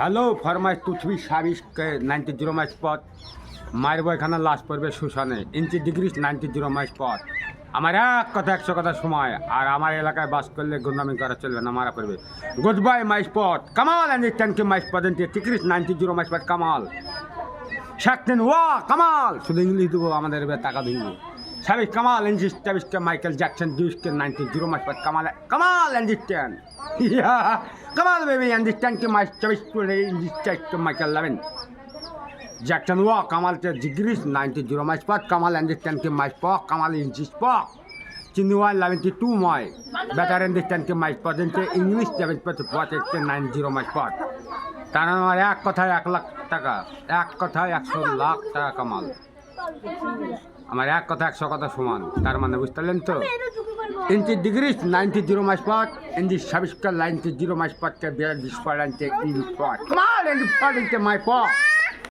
Hello ফরমাইশ পৃথিবী সাবিশ 90 mile পথ মারব এখানে লাশ পড়বে শুশানে ইঞ্চি ডিগ্রি 90 মাইল পথ আমার এক কথা 100 কথা সময় আর আমার এলাকায় বাস করলে গুন্ডামি করা চলবে না মারা পড়বে গুড বাই মাইল পথ কামাল আন্ডারস্ট্যান্ড কি মাইল পথ ডিগ্রি 90 মাইল পথ কামাল শাকতেন ওয়া কামাল শুধু ইংলিশ দেবো আমাদের টাকা দিব সাবিশ কামাল ইঞ্চিস্টাবিশকে মাইকেল জ্যাকসন ডিউসকে 90 মাইল পথ Kamal Kamal understand Kamal baby understand कि my choice to check to Michael Levin. Jackson walk Kamal to degrees 90 my spot Kamal understand कि my spot Kamal in this spot. Chinua 72 my better understand कि my spot into English 7 spot 90 my spot. তার আমার এক কথায় 1 লাখ টাকা এক কথায় 100 লাখ টাকা কামাল আমার এক কথা 100 কথা সমান তার মানে বুঝতে পারলেন তো inch degree 90 mile spot inch 26 90 mile spot কে বিয়ার ডিসপারেন্ট in spot Kamal in spot in my spot